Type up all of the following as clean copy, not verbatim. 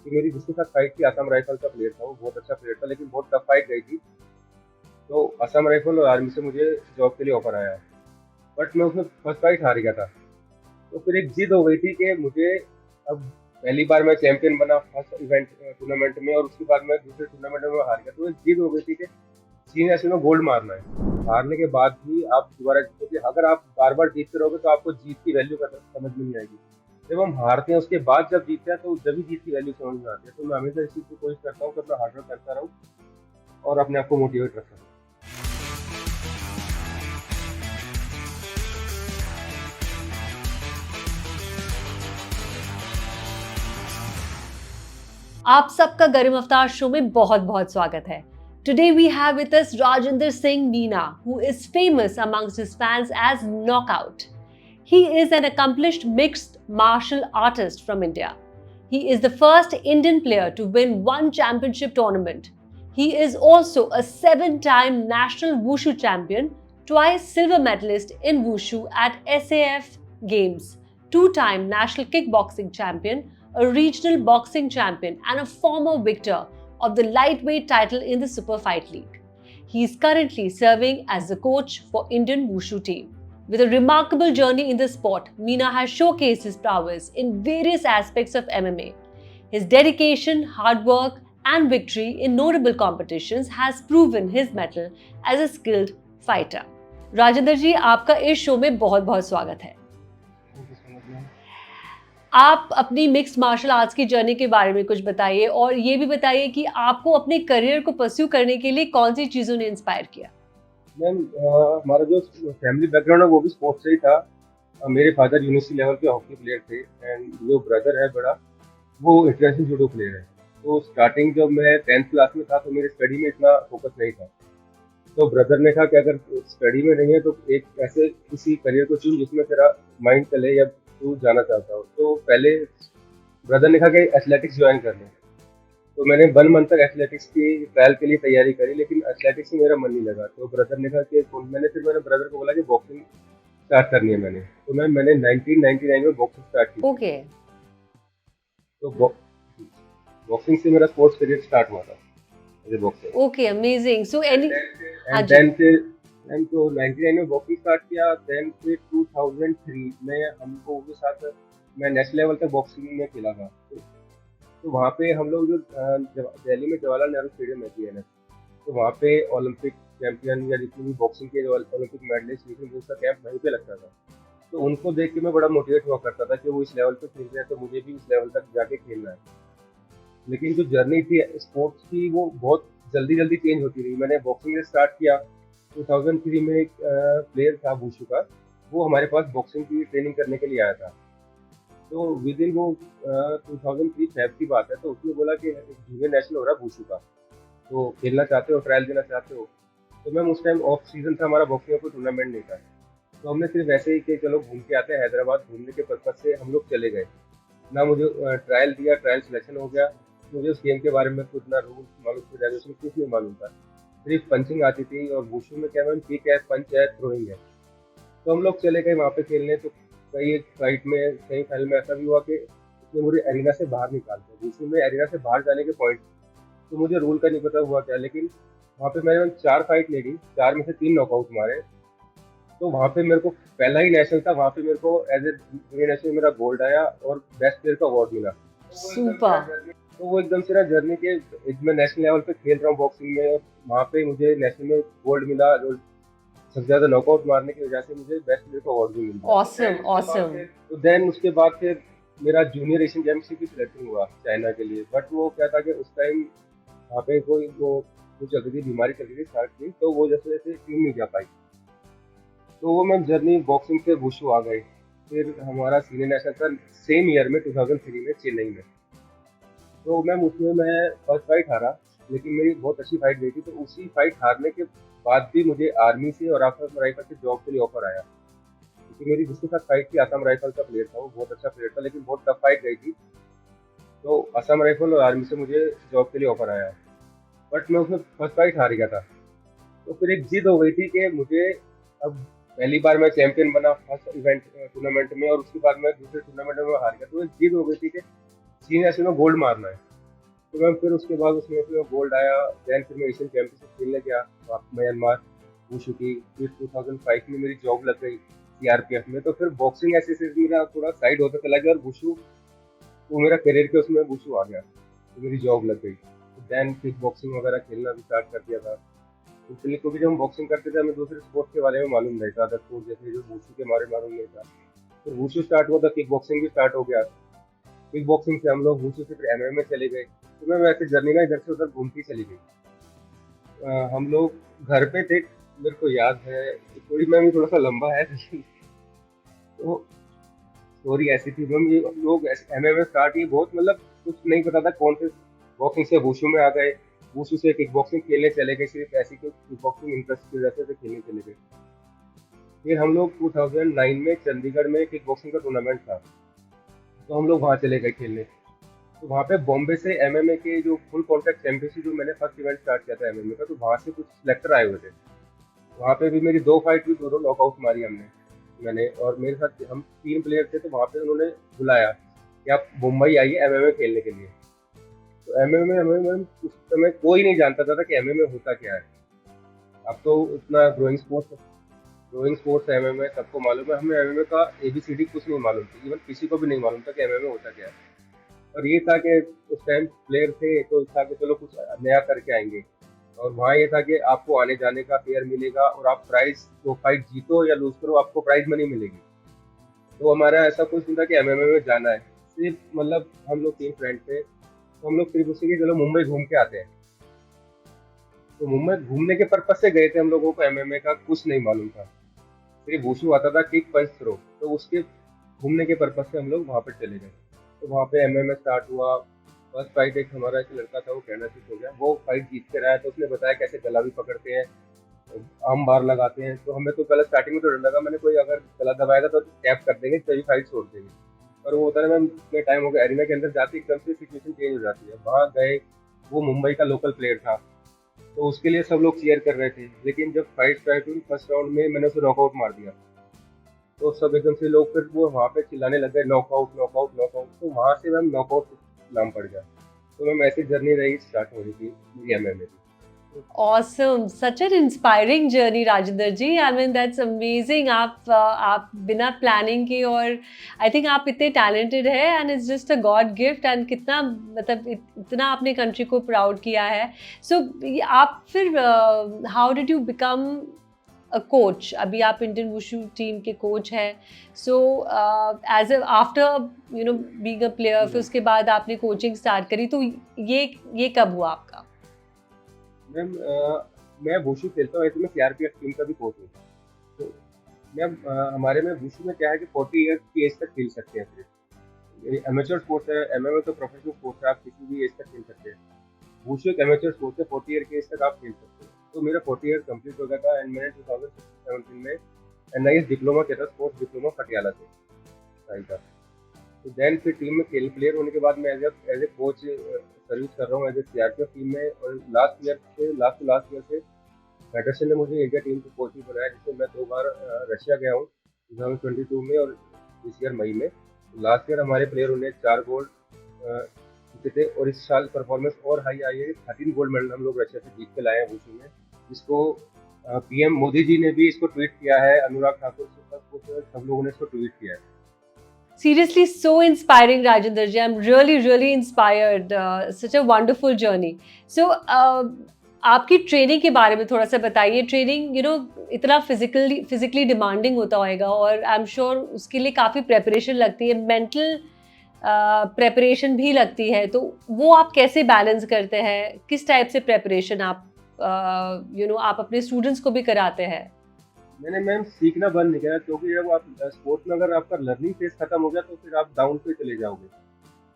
कि मेरी जिसके साथ फाइट थी असम राइफल का प्लेयर था, वो बहुत अच्छा प्लेयर था, लेकिन बहुत टफ फाइट गई थी। तो असम राइफल और आर्मी से मुझे जॉब के लिए ऑफर आया, बट मैं उसमें फर्स्ट फाइट हार गया था। तो फिर एक जिद हो गई थी कि मुझे अब पहली बार मैं चैंपियन बना फर्स्ट इवेंट टूर्नामेंट में, और उसके बाद मैं दूसरे टूर्नामेंट में हार गया। तो एक जिद हो गई थी कि सीनियर नेशनल में गोल्ड मारना है। हारने के बाद भी आप दोबारा जीतोगे, अगर आप बार बार जीतते रहोगे तो आपको जीत की वैल्यू का समझ में नहीं आएगी। जब हम हारते हैं उसके बाद जब जीतते हैं तो जब भी जीत की वैल्यू समझ में आती है। तो मैं हमेशा इस चीज़ की कोशिश करता हूँ कि अपना हार्डवर्क करता रहूँ और अपने आप को मोटिवेट रखता हूँ। आप सबका गरिम अवतार शो में बहुत बहुत स्वागत है। Today we have with us Rajinder Singh Meena, who is famous amongst his fans as Knockout. He is an accomplished mixed martial artist from India. He is the first Indian player to win one championship tournament. He is also a 7-time national wushu champion, twice silver medalist in wushu at SAF Games, 2-time national kickboxing champion, a regional boxing champion, and a former victor of the lightweight title in the Super Fight League. He is currently serving as the coach for Indian Wushu team. With a remarkable journey in the sport, Meena has showcased his prowess in various aspects of MMA. His dedication, hard work, and victory in notable competitions has proven his mettle as a skilled fighter. Rajendra जी, आपका इस show में बहुत बहुत स्वागत है। आप अपनी mixed martial arts की जर्नी के बारे में कुछ बताइए, और ये भी बताइए कि आपको अपने करियर को परस्यू करने के लिए कौन सी चीज़ों ने इंस्पायर किया? मैम, हमारा जो फैमिली बैकग्राउंड है वो भी स्पोर्ट्स से ही था। मेरे फादर यूनिवर्सिटी लेवल के हॉकी प्लेयर थे, एंड जो ब्रदर है बड़ा, वो इंटरनेशनल जूडो प्लेयर है। तो स्टार्टिंग जब मैं 10th क्लास में था तो मेरे स्टडी में इतना फोकस नहीं था। तो ब्रदर ने कहा कि अगर स्टडी में नहीं है तो एक ऐसे किसी करियर को चुन जिसमें तेरा माइंड चले या तू जाना चाहता हो। तो पहले ब्रदर ने कहा कि एथलेटिक्स ज्वाइन कर ले। तो मैंने 1 मंथ तक एथलेटिक्स की ट्रायल के लिए तैयारी करी, लेकिन एथलेटिक्स में मेरा मन नहीं लगा। तो ब्रदर ने कहा कि मैंने ब्रदर को बोला कि बॉक्सिंग स्टार्ट करनी है मैंने। तो मैंने 1999 में बॉक्सिंग स्टार्ट की। ओके। तो बॉक्सिंग से मेरा स्पोर्ट्स करियर स्टार्ट हुआ था, boxing. Okay, amazing. So any हाँ एंड जी। देन फिर मैम तो 99 में बॉक्सिंग स्टार्ट किया। देन फिर 2003 में हमको के साथ मैं नेशनल लेवल तक बॉक्सिंग में खेला था। तो वहाँ पे हम लोग जो दिल्ली में जवाहरलाल नेहरू स्टेडियम है TNS, तो वहाँ पे ओलंपिक चैंपियन या जितनी भी बॉक्सिंग के ओलंपिक मेडलिस्ट लेकिन उसका कैंप वहीं पे लगता था। तो उनको देख के मैं बड़ा मोटिवेट हुआ करता था कि वो इस लेवल पे खेल रहे हैं तो मुझे भी इस लेवल तक जाके खेलना है। लेकिन जो जर्नी थी स्पोर्ट्स की वो बहुत जल्दी जल्दी चेंज होती रही। मैंने बॉक्सिंग से स्टार्ट किया 2003 में। एक प्लेयर था वुशु का, वो हमारे पास बॉक्सिंग की ट्रेनिंग करने के लिए आया था। तो विद इन वो 2003 फेब की बात है, तो उसने बोला कि जूनियर नेशनल हो रहा है वुशु का, तो खेलना चाहते हो, ट्रायल देना चाहते हो। तो मैम उस टाइम ऑफ सीजन था हमारा, बॉक्सिंग का कोई टूर्नामेंट नहीं था। तो हमने सिर्फ ऐसे ही कि चलो घूम के आते हैं, हैदराबाद घूमने के पर्पज से हम लोग चले गए। ना मुझे ट्रायल दिया, ट्रायल सिलेक्शन हो गया। मुझे उस गेम के बारे में कुछ ना रूल्स मालूम थे, रेगुलेशन कुछ नहीं मालूम था। सिर्फ पंचिंग आती थी, और वुशु में क्या मैम किक है, पंच है, थ्रोइंग है। तो हम लोग चले गए वहाँ पे खेलने। तो कई फाइट में, कई फाइनल में ऐसा भी हुआ कि उसने मुझे एरिना से बाहर निकाल दिया। वुशु में एरिना से बाहर जाने के पॉइंट, तो मुझे रूल का नहीं पता हुआ क्या, लेकिन वहाँ पे मैंने 4 फाइट ले ली, 4 में से 3 नॉकआउट मारे। तो वहाँ पे मेरे को पहला ही नेशनल था, वहाँ पे मेरे को एज ए जूनियर नेशनल मेरा गोल्ड आया और बेस्ट प्लेयर का अवार्ड मिला। सुपर। तो वो एकदम से ना जर्नी के मैं नेशनल लेवल पे खेल रहा हूँ बॉक्सिंग में, और वहाँ पे मुझे नेशनल में गोल्ड मिला, और सबसे ज्यादा नॉकआउट मारने की वजह से मुझे बेस्ट प्लेयर का अवार्ड भी मिल गया। Awesome awesome. तो देन उसके बाद फिर मेरा जूनियर एशियन चैंपियनशिप की सिलेक्शन हुआ चाइना के लिए। बट वो क्या था कि उस टाइम वहाँ पे कोई वो चल रही थी, बीमारी चल रही थी स्टार्ट की, तो वो जैसे टीम नहीं जा पाई। तो वो मैम जर्नी बॉक्सिंग से वुशु आ गई। फिर हमारा सीनियर नेशनल था सेम ईयर में 2003 में चेन्नई में। तो मैम उसमें मैं फर्स्ट फाइट हारा, लेकिन मेरी बहुत अच्छी फाइट गई थी। तो उसी फाइट हारने के बाद भी मुझे आर्मी से और असम राइफल से जॉब के लिए ऑफर आया, क्योंकि मेरी जिसके साथ फाइट थी असम राइफल का प्लेयर था, वो बहुत अच्छा प्लेयर था, लेकिन बहुत टफ फाइट गई थी। तो असम राइफल और आर्मी से मुझे जॉब के लिए ऑफर आया, बट मैं उसमें फर्स्ट फाइट हार गया था। तो फिर एक जिद हो गई थी कि मुझे अब पहली बार मैं चैंपियन बना फर्स्ट इवेंट टूर्नामेंट में, और उसके बाद मैं दूसरे टूर्नामेंट में हार गया। तो एक जिद हो गई थी कि सीनियर नेशनल में गोल्ड मारना है। तो मैम फिर उसके बाद उसमें फिर गोल्ड आया। देन फिर मैं एशियन चैंपियनशिप खेलने गया वहाँ म्यांमार वुशु की। फिर 2005 में मेरी जॉब लग गई सीआरपीएफ में। तो फिर बॉक्सिंग ऐसे ऐसे मेरा थोड़ा साइड होता चला गया और वुशु वो मेरा करियर के उसमें वुशु आ गया, तो मेरी जॉब लग गई। तो देन किक बॉक्सिंग वगैरह खेलना भी स्टार्ट कर दिया था। तो इसलिए क्योंकि जब हम बॉक्सिंग करते थे हमें दूसरे स्पोर्ट्स के बारे में मालूम नहीं था, अदर स्पोर्ट जैसे जो वुशु के बारे में मालूम नहीं था। फिर वुशु स्टार्ट हुआ था, किक बॉक्सिंग भी स्टार्ट हो गया। किक बॉक्सिंग से हम लोग वुशु से फिर एमएमए चले गए। तो मैं वैसे जर्नी ना इधर से उधर घूमती चली गई। हम लोग घर पे थे, मेरे को याद है थोड़ी, मैं भी थोड़ा सा लंबा है तो स्टोरी ऐसी थी मैम। ये लोग एमएमए स्टार्ट ही बहुत मतलब कुछ नहीं पता था कौन से बॉक्सिंग से वुशु में आ गए, वुशु से किक बॉक्सिंग खेलने चले गए, सिर्फ ऐसी किक बॉक्सिंग इंटरेस्ट की वजह से खेलने चले गए। फिर हम लोग 2009 में चंडीगढ़ में किक बॉक्सिंग का टूर्नामेंट था, तो हम लोग वहाँ चले गए खेलने। तो वहाँ पे बॉम्बे से एमएमए के जो फुल कॉन्टैक्ट चैंपियनशिप जो मैंने फर्स्ट इवेंट स्टार्ट किया था एमएमए का, तो वहाँ से कुछ सिलेक्टर आए हुए थे। वहाँ पे भी मेरी 2 फाइट हुई, दोनों नॉकआउट मारी मैंने। और मेरे साथ हम 3 प्लेयर थे, तो वहाँ पे उन्होंने बुलाया कि आप मुंबई आइए एमएमए खेलने के लिए। तो एमएमए एमएमए उस समय कोई नहीं जानता था कि एमएमए होता क्या है। अब तो इतना ग्रोइंग स्पोर्ट्स एमएमए सबको मालूम है, हमें एमएमए का एबीसीडी कुछ नहीं मालूम थी, इवन किसी को भी नहीं मालूम था कि एमएमए होता क्या है। और ये था कि उस टाइम प्लेयर थे तो था कि चलो कुछ नया करके आएंगे। और वहाँ ये था कि आपको आने जाने का फेयर मिलेगा और आप प्राइज जो फाइट जीतो या लूज करो आपको प्राइज मनी मिलेगी। तो हमारा ऐसा कुछ नहीं था कि एमएमए में जाना है, सिर्फ मतलब हम लोग 3 फ्रेंड थे, तो हम लोग सिर्फ उसके चलो मुंबई घूम के आते हैं। तो मुंबई घूमने के पर्पज से गए थे, हम लोगों को एमएमए का कुछ नहीं मालूम था, सिर्फ वुशु आता था किक पंच थ्रो। तो उसके घूमने के पर्पज से हम लोग वहाँ पर चले गए। तो वहाँ पे एमएमए स्टार्ट हुआ। फर्स्ट फाइट एक हमारा एक लड़का था वो कनाडा से हो गया, वो फाइट जीत के रहा है। तो उसने बताया कैसे गला भी पकड़ते हैं, आम बार लगाते हैं। तो हमें तो पहले स्टार्टिंग में तो डर लगा, मैंने कोई अगर गला दबाएगा तो टैप कर देंगे तभी फाइट छोड़ देंगे। पर वो होता है मैम इतने टाइम हो गया एरिना के अंदर जाते एकदम से सिचुएशन चेंज हो जाती है। वहाँ गए, वो मुंबई का लोकल प्लेयर था, तो उसके लिए सब लोग चीयर कर रहे थे। लेकिन जब फाइट स्टार्ट हुई फर्स्ट राउंड में मैंने उसे नॉकआउट मार दिया, तो सब एकदम से लोग फिर वो वहाँ पे चिल्लाने लग गए नॉकआउट नॉकआउट नॉकआउट। तो वहाँ से मैम नॉकआउट नाम पड़ गया। तो मैम ऐसी जर्नी रही, स्टार्ट हो रही थी मेरी एमएमए की। Awesome, such an inspiring journey, Rajinder ji. I mean, that's amazing. आप बिना प्लानिंग के और आई थिंक आप इतने टैलेंटेड है and it's just a God gift and कितना मतलब इतना आपने कंट्री को प्राउड किया है. सो आप फिर how did you become a coach? अभी आप इंडियन वुशु टीम के कोच हैं. So as a after you know being a player, फिर उसके बाद आपने कोचिंग स्टार्ट करी. तो ये कब हुआ आपका? मैम मैं वुशु खेलता हूँ, ऐसे मैं सीआरपीएफ टीम का भी कोच हूँ। तो मैम हमारे में वुशु में क्या है कि 40 ईयर्स की एज तक खेल सकते हैं सिर्फ। एमेचर स्पोर्ट्स है, एमएमए तो प्रोफेशनल स्पोर्ट्स है, आप किसी भी एज तक खेल सकते हैं। वुशु एक एमेचर स्पोर्ट्स है, 40 ईयर की एज तक आप खेल सकते हैं। तो मेरा 40 ईयर कंप्लीट हो गया था एंड मैंने 2017 में एनआईएस डिप्लोमा किया था, स्पोर्ट्स डिप्लोमा पटियाला से साइड का। तो देन फिर टीम में खेल प्लेयर होने के बाद मैं एज ए कोच सर्विस कर रहा हूँ एज ए सीआरपीएफ टीम में। और लास्ट ईयर से फेडरेशन ने मुझे इंडिया टीम को कोच भी बनाया, जिसमें मैं 2 बार रशिया गया हूँ 2022 में और इस ईयर मई में। लास्ट ईयर हमारे प्लेयरों ने 4 गोल्ड जीते थे और इस साल परफॉर्मेंस और हाई आई है। 13 गोल्ड मेडल हम लोग रशिया से जीत के लाए हैं वुशु में, जिसको पीएम मोदी जी ने भी इसको ट्वीट किया है, अनुराग ठाकुर से सब लोगों ने इसको ट्वीट किया है। Seriously, so inspiring, Rajinder ji. I'm really inspired. Such a wonderful journey. So, आपकी ट्रेनिंग के बारे में थोड़ा सा बताइए. ट्रेनिंग इतना फिजिकली डिमांडिंग होता होगा और आई एम श्योर उसके लिए काफ़ी प्रेपरेशन लगती है, मेंटल प्रेपरेशन भी लगती है. तो वो आप कैसे बैलेंस करते हैं? किस टाइप से प्रेपरेशन आप आप अपने स्टूडेंट्स को भी कराते हैं? मैंने मैम सीखना बंद नहीं किया, क्योंकि जब आप स्पोर्ट्स में अगर आपका लर्निंग फेज खत्म हो गया तो फिर आप डाउन पे चले जाओगे,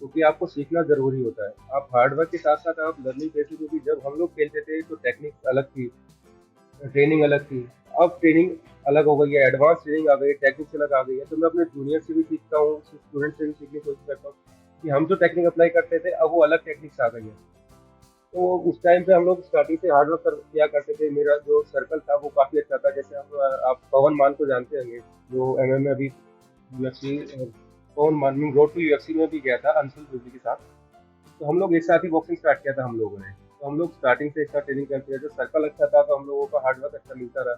क्योंकि आपको सीखना जरूरी होता है। आप हार्डवर्क के साथ साथ आप लर्निंग फेज, क्योंकि जब हम लोग खेलते थे तो टेक्निक अलग थी, ट्रेनिंग अलग थी। अब ट्रेनिंग अलग हो गई है, एडवांस ट्रेनिंग आ गई है, टेक्निक्स अलग आ गई है। तो मैं अपने जूनियर से भी सीखता हूँ, स्टूडेंट से भी सीखने की कोशिश करता हूँ कि हम जो टेक्निक अप्लाई करते थे अब वो अलग टेक्निक्स आ गई है। तो उस टाइम पे हम लोग स्टार्टिंग से हार्ड वर्क किया करते थे। मेरा जो सर्कल था वो काफ़ी अच्छा था। जैसे आप पवन मान को जानते होंगे, जो एमएमए अभी यूएफसी, पवन मान रोड टू यूएफसी में भी गया था अंशुल जोशी के साथ। तो हम लोग एक साथ ही बॉक्सिंग स्टार्ट किया था हम लोगों ने। तो हम लोग स्टार्टिंग से एक साथ ट्रेनिंग करते थे, जो सर्कल अच्छा था तो हम लोगों का हार्ड वर्क अच्छा मिलता रहा।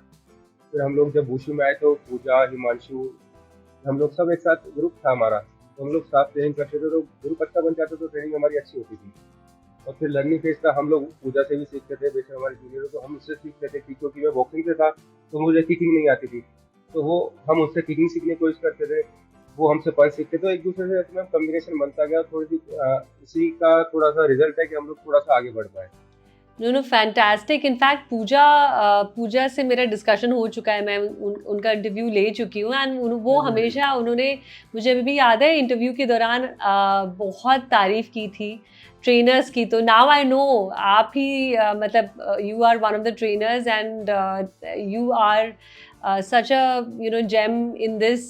फिर हम लोग जब वुशु में आए तो पूजा, हिमांशु, हम लोग सब एक साथ ग्रुप था हमारा, तो हम लोग साथ ट्रेनिंग करते थे, तो ग्रुप अच्छा बन जाता तो ट्रेनिंग हमारी अच्छी होती थी। और फिर लर्निंग फेज था, हम लोग पूजा से भी सीखते थे, बेशक हमारे जूनियर तो हम उससे सीख लेते थे, क्योंकि मैं बॉक्सिंग से था तो मुझे किकिंग नहीं आती थी, तो वो हम उससे किकिंग सीखने की कोशिश करते थे, वो हमसे पंच सीखते, तो एक दूसरे से इसमें कम्बिनेशन बनता गया। थोड़ी सी इसी का थोड़ा सा रिजल्ट है कि हम लोग थोड़ा सा आगे बढ़ पाए। No no fantastic. In fact Pooja से मेरा डिस्कशन हो चुका है, मैं उनका इंटरव्यू ले चुकी हूँ एंड वो हमेशा उन्होंने, मुझे अभी भी याद है इंटरव्यू के दौरान बहुत तारीफ की थी ट्रेनर्स की। तो नाउ आई नो आप ही मतलब you are one of the trainers and you are such a gem in this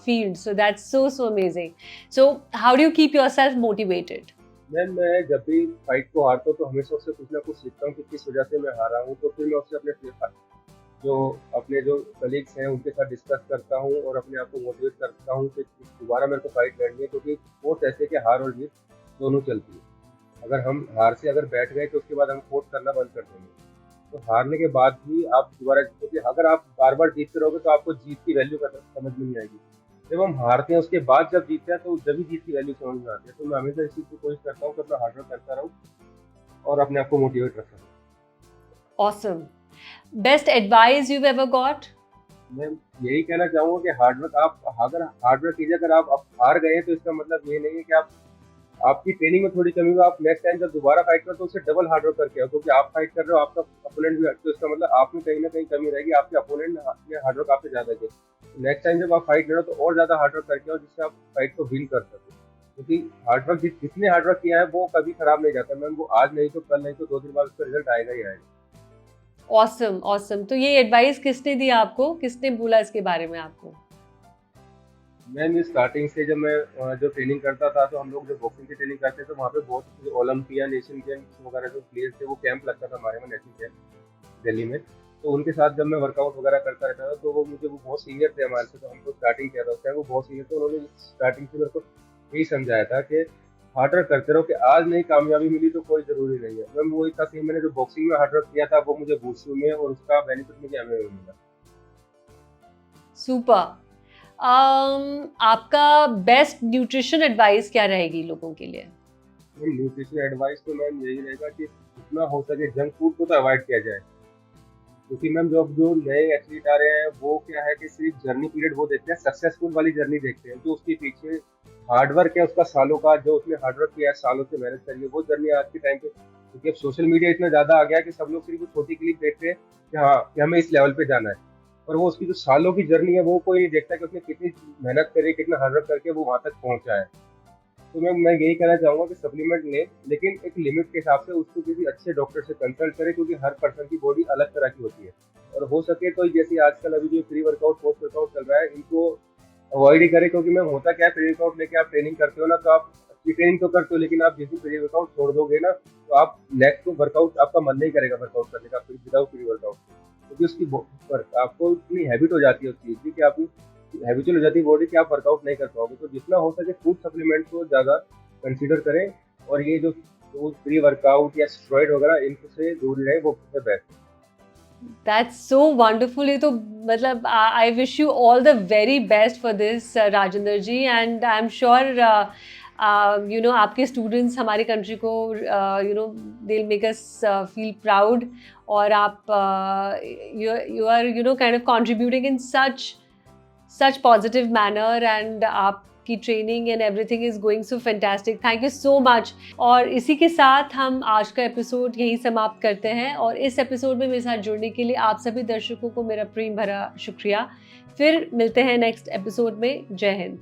field, so that's so amazing. So how do you keep yourself motivated? मैं जब भी फाइट को हारता हूँ तो हमेशा उससे कुछ ना कुछ सीखता हूँ कि किस वजह से मैं हारा हूँ, तो फिर मैं उससे अपने जो कलीग्स हैं उनके साथ डिस्कस करता हूँ और अपने आप को मोटिवेट करता हूँ कि दोबारा मेरे को फाइट लड़नी है, क्योंकि स्पोर्ट्स ऐसे कि हार और जीत दोनों चलती है। अगर हम हार से अगर बैठ गए तो उसके बाद हम स्पोर्ट्स करना बंद कर देंगे, तो हारने के बाद भी आप दोबारा, क्योंकि अगर आप बार बार जीतते रहोगे तो आपको जीत की वैल्यू का समझ में नहीं आएगी। जब हम हारते हैं उसके बाद जब जीतते हैं तो जब भी जीत की वैल्यू समझ में आती है। तो मैं हमेशा इस चीज़ की कोशिश करता हूँ कि अपना हार्ड वर्क करता रहूँ और अपने आप को मोटिवेट रखता रहूँ। Awesome. Best advice you've ever got? मैं यही कहना चाहूँगा कि हार्ड वर्क, आप अगर हार्ड वर्क कीजिए, अगर आप हार गए तो इसका मतलब ये नहीं है कि आपकी ट्रेनिंग में थोड़ी कमी हो, आप नेक्स्ट टाइम जब दोबारा फाइट करो तो उससे डबल हार्ड वर्क करके आओ, क्योंकि आप फाइट कर रहे हो, आपका अपोनेंट भी, तो इसका मतलब आप में कहीं ना कहीं कमी रहेगी, आपके अपोनेंट ने हार्ड वर्क आपसे ज्यादा किया। नेक्स्ट टाइम जब आप फाइट लड़ो तो और ज्यादा हार्ड वर्क करके आओ, जिससे आप फाइट को विन कर सको, क्योंकि हार्ड वर्क जिसने हार्ड वर्क किया है वो कभी खराब नहीं जाता मैम, वो आज नहीं तो कल नहीं तो 2 दिन बाद उसका रिजल्ट आएगा ही आएगा। Awesome, awesome. तो ये एडवाइस किसने दी आपको, किसने बोला इसके बारे में आपको? मैम स्टार्टिंग से जब मैं जो ट्रेनिंग करता था, तो हम लोग जब बॉक्सिंग की ट्रेनिंग करते तो वहाँ पे बहुत ओलंपिया, एशियन गेम्स वगैरह जो प्लेयर्स थे वो कैंप लगता था हमारे में, नेशनल कैंप दिल्ली में। तो उनके साथ जब मैं वर्कआउट वगैरह करता रहता था तो वो बहुत सीनियर थे हमारे से, तो हमको स्टार्टिंग किया था उस टाइम, वो बहुत सीनियर थे, उन्होंने स्टार्टिंग से मेरे को यही समझाया था कि हार्ड वर्क करते रहो, कि आज नहीं कामयाबी मिली तो कोई ज़रूरी नहीं है। मैम वो इतना सही, मैंने जो बॉक्सिंग में हार्ड वर्क किया था वो मुझे वुशु में, और उसका बेनिफिट मुझे हमें मिला। सुपर। आपका बेस्ट न्यूट्रिशन एडवाइस क्या रहेगी लोगों के लिए? न्यूट्रिशन एडवाइस तो मैम यही रहेगा कि जितना हो सके जंक फूड को तो अवॉइड किया जाए, क्योंकि मैम जो नए एथलीट आ रहे हैं वो क्या है कि सिर्फ जर्नी पीरियड वो देखते हैं, सक्सेसफुल वाली जर्नी देखते हैं, जो उसके पीछे हार्ड वर्क है उसका सालों का, जो उसने हार्ड वर्क किया है, सालों से मेहनत करी है, वो जर्नी आज के टाइम पे, क्योंकि अब सोशल मीडिया इतना ज़्यादा आ गया है कि सब लोग सिर्फ वो छोटी क्लिप देखते हैं कि हाँ कि हमें इस लेवल पे जाना है, और वो उसकी जो सालों की जर्नी है वो कोई नहीं देखता कि उसने कितनी मेहनत करी, कितना हार्ड वर्क करके वो वहाँ तक पहुँचा है। तो मैं यही कहना चाहूँगा कि सप्लीमेंट लें, लेकिन एक लिमिट के हिसाब से, उसको किसी अच्छे डॉक्टर से कंसल्ट करें, क्योंकि हर पर्सन की बॉडी अलग तरह की होती है। और हो सके तो जैसे आजकल अभी जो प्री वर्कआउट पोस्ट वर्कआउट चल रहा है, इनको अवॉइड ही करें, क्योंकि मैम होता क्या है, प्री वर्कआउट लेके आप ट्रेनिंग करते हो ना, तो आप अच्छी ट्रेनिंग तो करते हो, लेकिन आप जिस दिन प्री वर्कआउट छोड़ दोगे ना, तो आप नेक्स्ट को वर्कआउट आपका मन नहीं करेगा वर्कआउट करने का विदाउट प्री वर्कआउट, क्योंकि उसकी आपको इतनी हैबिट हो जाती है उस चीज़ की, कि आपकी हैबिचुअल हो जाती है बॉडी, कि आप वर्कआउट नहीं कर पाओगे। तो जितना हो सके फूड सप्लीमेंट को ज़्यादा कंसीडर करें, और ये जो प्री वर्कआउट या स्टेरॉइड वगैरह इनसे दूर रहे, वो बेस्ट। That's so wonderful. ये तो मतलब I wish you all the very best for this, Rajendra ji, and I'm sure आपके students हमारी country को they'll make us feel proud, और आप you are kind of contributing in such positive manner, and आपकी training and everything is going so fantastic. Thank you so much. और इसी के साथ हम आज का एपिसोड यहीं समाप्त करते हैं, और इस एपिसोड में मेरे साथ जुड़ने के लिए आप सभी दर्शकों को मेरा प्रेम भरा शुक्रिया। फिर मिलते हैं नेक्स्ट एपिसोड में। जय हिंद।